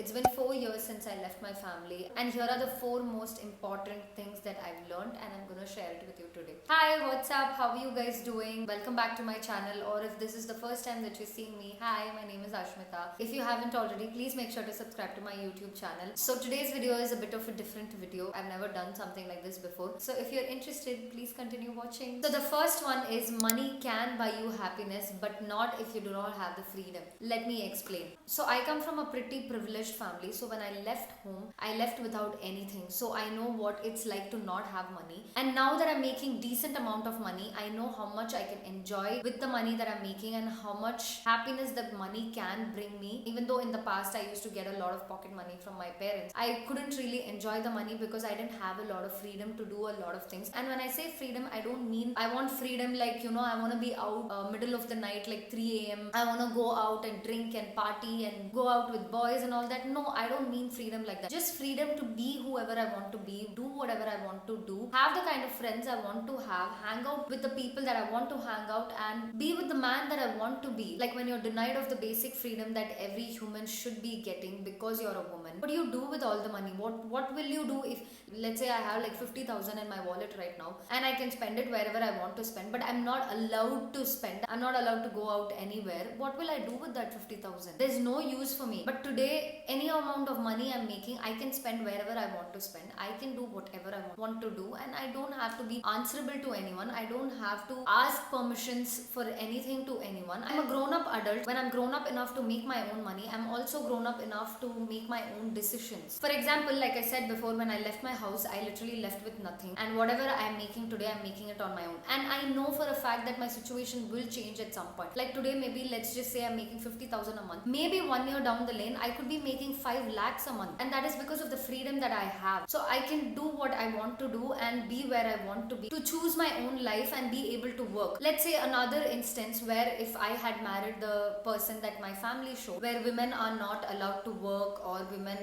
It's been 4 years since I left my family, and here are the four most important things that I've learned, and I'm gonna share it with you today. Hi, what's up? How are you guys doing? Welcome back to my channel, or if this is the first time that you're seeing me, hi, my name is Ashmita. If you haven't already, please make sure to subscribe to my YouTube channel. So today's video is a bit of a different video. I've never done something like this before. So if you're interested, please continue watching. So the first one is money can buy you happiness, but not if you do not have the freedom. Let me explain. So I come from a pretty privileged family. So when I left home, I left without anything. So I know what it's like to not have money. And now that I'm making decent amount of money, I know how much I can enjoy with the money that I'm making and how much happiness that money can bring me. Even though in the past I used to get a lot of pocket money from my parents, I couldn't really enjoy the money because I didn't have a lot of freedom to do a lot of things. And when I say freedom, I don't mean I want freedom like, I want to be out middle of the night like 3 a.m. I want to go out and drink and party and go out with boys and all that. No, I don't mean freedom like that. Just freedom to be whoever I want to be, do whatever I want to do, have the kind of friends I want to have, hang out with the people that I want to hang out, and be with the man that I want to be. Like when you're denied of the basic freedom that every human should be getting because you're a woman, what do you do with all the money? What will you do if, let's say, I have like 50,000 in my wallet right now and I can spend it wherever I want to spend, but I'm not allowed to spend, I'm not allowed to go out anywhere. What will I do with that 50,000? There's no use for me. But today, any amount of money I'm making, I can spend wherever I want to spend. I can do whatever I want to do, and I don't have to be answerable to anyone. I don't have to ask permissions for anything to anyone. I'm a grown-up adult. When I'm grown up enough to make my own money, I'm also grown up enough to make my own decisions. For example, like I said before, when I left my house, I literally left with nothing, and whatever I'm making today, I'm making it on my own. And I know for a fact that my situation will change at some point. Like today, maybe let's just say I'm making 50,000 a month. Maybe 1 year down the lane, I could be making 5 lakhs a month, and that is because of the freedom that I have. So I can do what I want to do and be where I want to be, to choose my own life and be able to work. Let's say another instance where if I had married the person that my family show, where women are not allowed to work, or women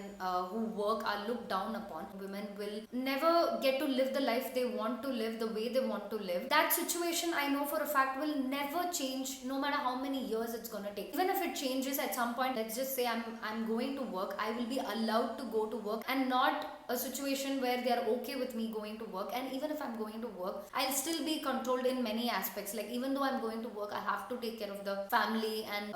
who work are looked down upon, women will never get to live the life they want to live the way they want to live. That situation, I know for a fact, will never change no matter how many years it's gonna take. Even if it changes at some point, let's just say I'm going to work, I will be allowed to go to work, and not a situation where they are okay with me going to work. And even if I'm going to work, I'll still be controlled in many aspects. Like even though I'm going to work, I have to take care of the family and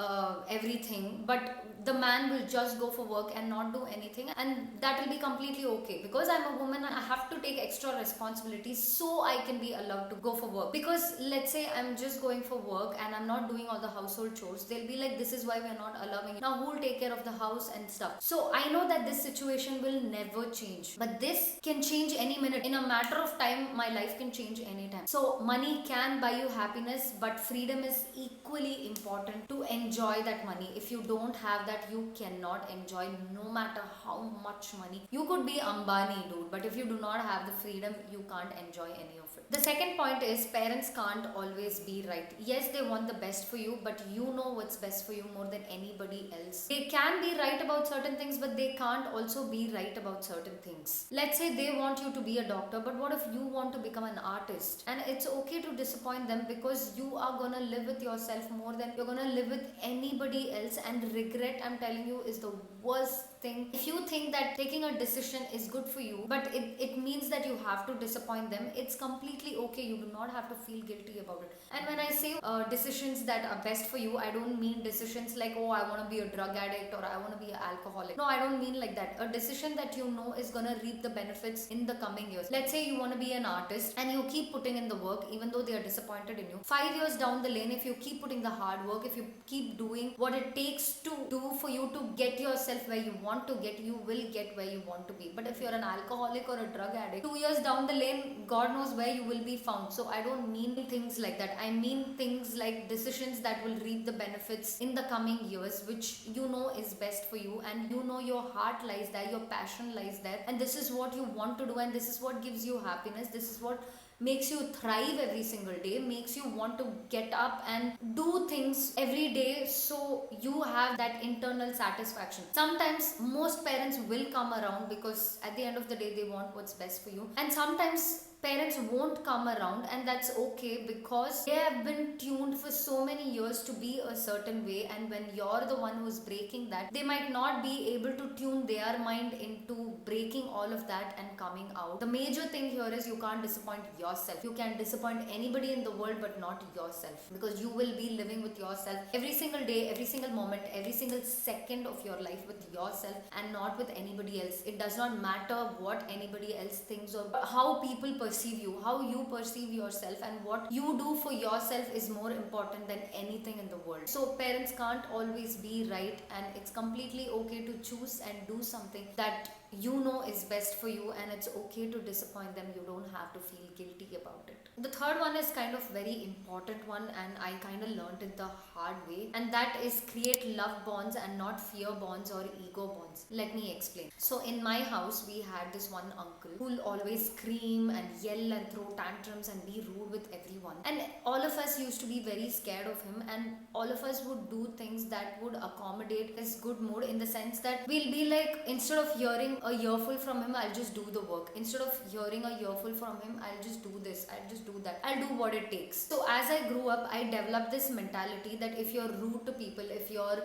everything, but the man will just go for work and not do anything, and that will be completely okay. Because I'm a woman, I have to take extra responsibilities so I can be allowed to go for work. Because let's say I'm just going for work and I'm not doing all the household chores, they'll be like, this is why we're not allowing you. Now who will take care of the house and stuff? So I know that this situation will never change, but this can change any minute. In a matter of time, my life can change anytime. So money can buy you happiness, but freedom is equally important to enjoy that money. If you don't have that, you cannot enjoy, no matter how much money. You could be Ambani, dude, but if you do not have the freedom, you can't enjoy any of it. The second point is parents can't always be right. Yes, they want the best for you, but you know what's best for you more than anybody else. They can be right about certain things, but they can't also be right about certain things. Let's say they want you to be a doctor, but what if you want to become an artist? And it's okay to disappoint them, because you are gonna live with yourself more than you're gonna live with anybody else. And regret, I'm telling you, is the worst thing. If you think that taking a decision is good for you, but it means that you have to disappoint them, it's completely okay. You do not have to feel guilty about it. And when I say decisions that are best for you, I don't mean decisions like, oh, I want to be a drug addict or I want to be an alcoholic. No, I don't mean like that. A decision that you know is gonna reap the benefits in the coming years. Let's say you want to be an artist and you keep putting in the work, even though they are disappointed in you. 5 years down the lane, if you keep putting the hard work, if you keep doing what it takes to do for you to get yourself where you want to get, you will get where you want to be. But if you're an alcoholic or a drug addict, 2 years down the lane, God knows where you will be found. So I don't mean things like that. I mean things like decisions that will reap the benefits in the coming years, which you know is best for you, and you know your heart lies there, your passion lies there, and this is what you want to do, and this is what gives you happiness. This is what makes you thrive every single day, makes you want to get up and do things every day, so you have that internal satisfaction. Sometimes most parents will come around because at the end of the day they want what's best for you, and sometimes parents won't come around, and that's okay because they have been tuned for so many years to be a certain way, and when you're the one who's breaking that, they might not be able to tune their mind into breaking all of that and coming out. The major thing here is you can't disappoint yourself. You can disappoint anybody in the world but not yourself, because you will be living with yourself every single day, every single moment, every single second of your life with yourself and not with anybody else. It does not matter what anybody else thinks or how people perceive you. How you perceive yourself and what you do for yourself is more important than anything in the world. So parents can't always be right, and it's completely okay to choose and do something that you know is best for you, and it's okay to disappoint them. You don't have to feel guilty about it. The third one is kind of very important one, and I kind of learned it the hard way, and that is create love bonds and not fear bonds or ego bonds. Let me explain. So in my house we had this one uncle who'll always scream and yell and throw tantrums and be rude with everyone, and all of us used to be very scared of him, and all of us would do things that would accommodate his good mood, in the sense that we'll be like, instead of hearing a earful from him, I'll just do the work. Instead of hearing a earful from him, I'll just do this, I'll just do that, I'll do what it takes. So as I grew up, I developed this mentality that if you're rude to people, if you're,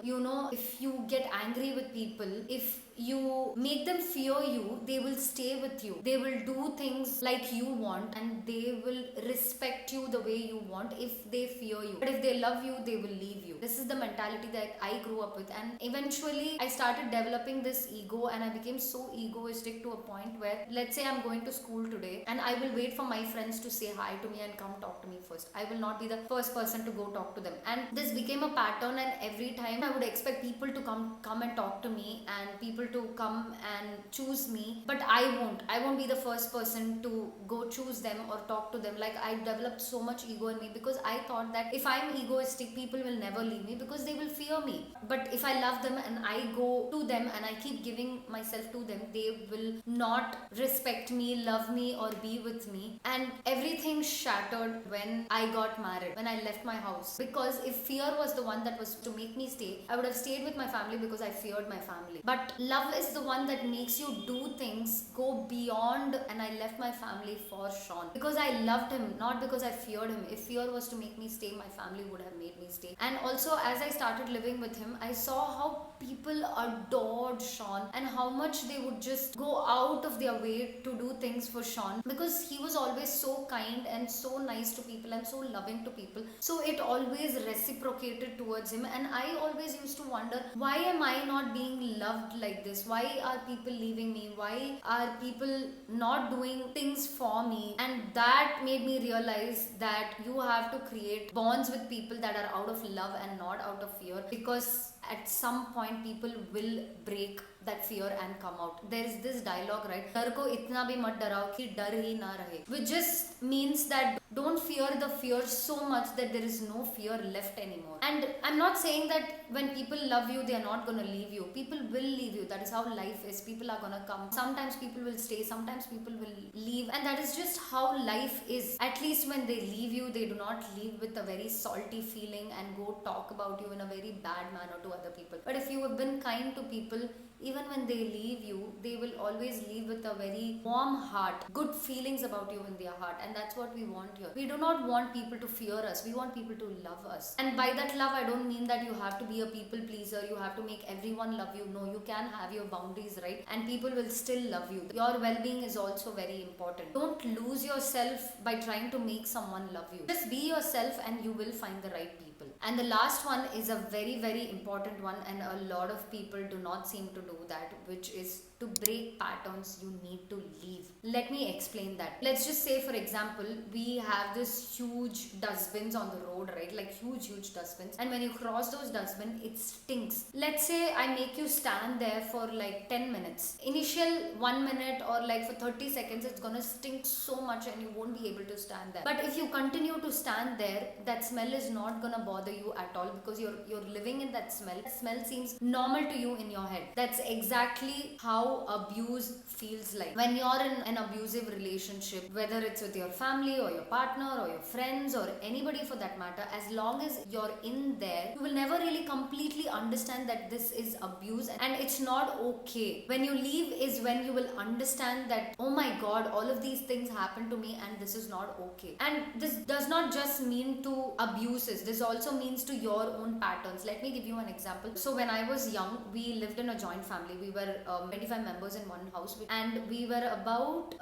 if you get angry with people, if you make them fear you, they will stay with you. They will do things like you want, and they will respect you the way you want if they fear you. But if they love you, they will leave you. This is the mentality that I grew up with, and eventually I started developing this ego, and I became so egoistic to a point where, let's say I'm going to school today and I will wait for my friends to say hi to me and come talk to me first. I will not be the first person to go talk to them, and this became a pattern, and every time I would expect people to come and talk to me, and people to come and choose me, but I won't be the first person to go choose them or talk to them. Like, I developed so much ego in me because I thought that if I'm egoistic, people will never leave me because they will fear me. But if I love them and I go to them and I keep giving myself to them, they will not respect me, love me, or be with me. And everything shattered when I got married, when I left my house, because if fear was the one that was to make me stay, I would have stayed with my family because I feared my family. But love is the one that makes you do things, go beyond, and I left my family for Sean because I loved him, not because I feared him. If fear was to make me stay, my family would have made me stay. And also, as I started living with him, I saw how people adored Sean and how much they would just go out of their way to do things for Sean, because he was always so kind and so nice to people and so loving to people. So it always reciprocated towards him, and I always used to wonder, why am I not being loved like this? Why are people leaving me? Why are people not doing things for me? And that made me realize that you have to create bonds with people that are out of love and not out of fear, because at some point people will break that fear and come out. There is this dialogue, right? Dar ko itna bhi mat darao ki dar hi na rahe, which just means that don't fear the fear so much that there is no fear left anymore. And I'm not saying that when people love you, they are not going to leave you. People will leave you. That is how life is. People are going to come. Sometimes people will stay, sometimes people will leave, and that is just how life is. At least when they leave you, they do not leave with a very salty feeling and go talk about you in a very bad manner to other people. But if you have been kind to people, even when they leave you, they will always leave with a very warm heart, good feelings about you in their heart, and that's what we want here. We do not want people to fear us, we want people to love us. And by that love, I don't mean that you have to be a people pleaser, you have to make everyone love you. No, you can have your boundaries, right? And people will still love you. Your well-being is also very important. Don't lose yourself by trying to make someone love you. Just be yourself and you will find the right people. And the last one is a very, very important one, and a lot of people do not seem to do that, which is to break patterns, you need to leave. Let me explain that. Let's just say, for example, we have this huge dustbins on the road, right? Like huge dustbins. And when you cross those dustbins, it stinks. Let's say I make you stand there for like 10 minutes. Initial 1 minute or like for 30 seconds, it's gonna stink so much and you won't be able to stand there. But if you continue to stand there, that smell is not gonna bother you at all because you're living in that smell. That smell seems normal to you in your head. That's exactly how abuse feels like. When you're in an abusive relationship, whether it's with your family or your partner or your friends or anybody for that matter, as long as you're in there, you will never really completely understand that this is abuse and it's not okay. When you leave is when you will understand that, oh my god, all of these things happen to me and this is not okay. And this does not just mean to abuses, this also means to your own patterns. Let me give you an example. So when I was young, we lived in a joint family. We were 25 members in one house and we were about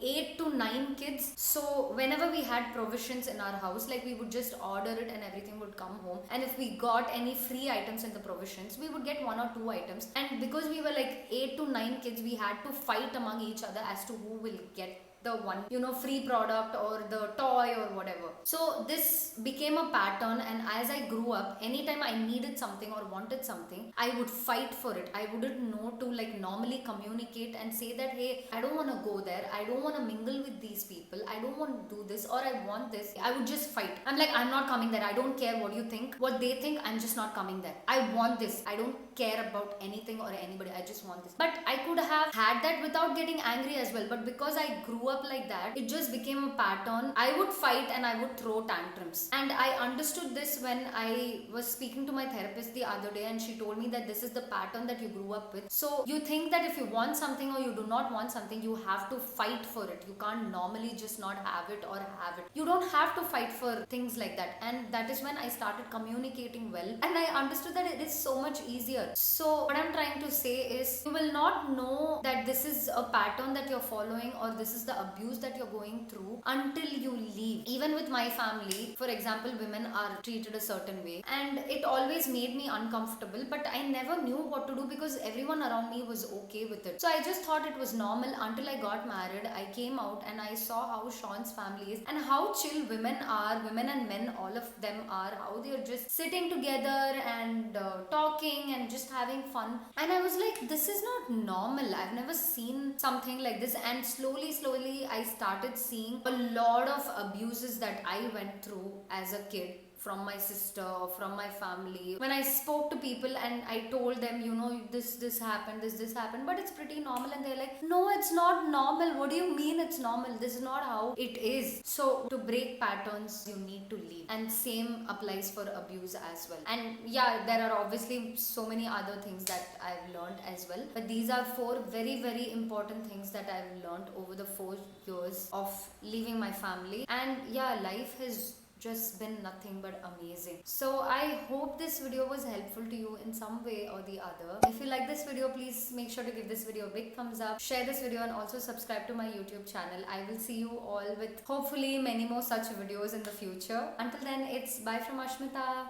8 to 9 kids. So whenever we had provisions in our house, like we would just order it and everything would come home, and if we got any free items in the provisions, we would get 1 or 2 items. And because we were like 8 to 9 kids, we had to fight among each other as to who will get the one, free product or the toy or whatever. So this became a pattern, and as I grew up, anytime I needed something or wanted something, I would fight for it. I wouldn't know to like normally communicate and say that, hey, I don't want to go there, I don't want to mingle with these people, I don't want to do this, or I want this. I would just fight. I'm like, I'm not coming there. I don't care what you think, what they think. I'm just not coming there. I want this. I don't care about anything or anybody. I just want this. But I could have had that without getting angry as well, but because I grew up like that, it just became a pattern. I would fight and I would throw tantrums, and I understood this when I was speaking to my therapist the other day, and she told me that this is the pattern that you grew up with. So you think that if you want something or you do not want something, you have to fight for it. You can't normally just not have it or have it. You don't have to fight for things like that. And that is when I started communicating well, and I understood that it is so much easier. So what I'm trying to say is, you will not know that this is a pattern that you're following or this is the abuse that you're going through until you leave. Even with my family, for example, women are treated a certain way, and it always made me uncomfortable, but I never knew what to do because everyone around me was okay with it. So I just thought it was normal until I got married. I came out and I saw how Sean's family is and how chill women are, women and men, all of them are, how they're just sitting together and talking and just having fun. And I was like, this is not normal. I've never seen something like this. And slowly I started seeing a lot of abuses that I went through as a kid, from my sister, from my family. When I spoke to people and I told them, this happened, this happened, but it's pretty normal, and they're like, no, it's not normal. What do you mean it's normal? This is not how it is. So to break patterns, you need to leave. And same applies for abuse as well. And yeah, there are obviously so many other things that I've learned as well, but these are 4 very, very important things that I've learned over the 4 years of leaving my family. And yeah, life has just been nothing but amazing. So I hope this video was helpful to you in some way or the other. If you like this video, please make sure to give this video a big thumbs up, share this video, and also subscribe to my YouTube channel. I will see you all with hopefully many more such videos in the future. Until then, it's bye from Ashmita.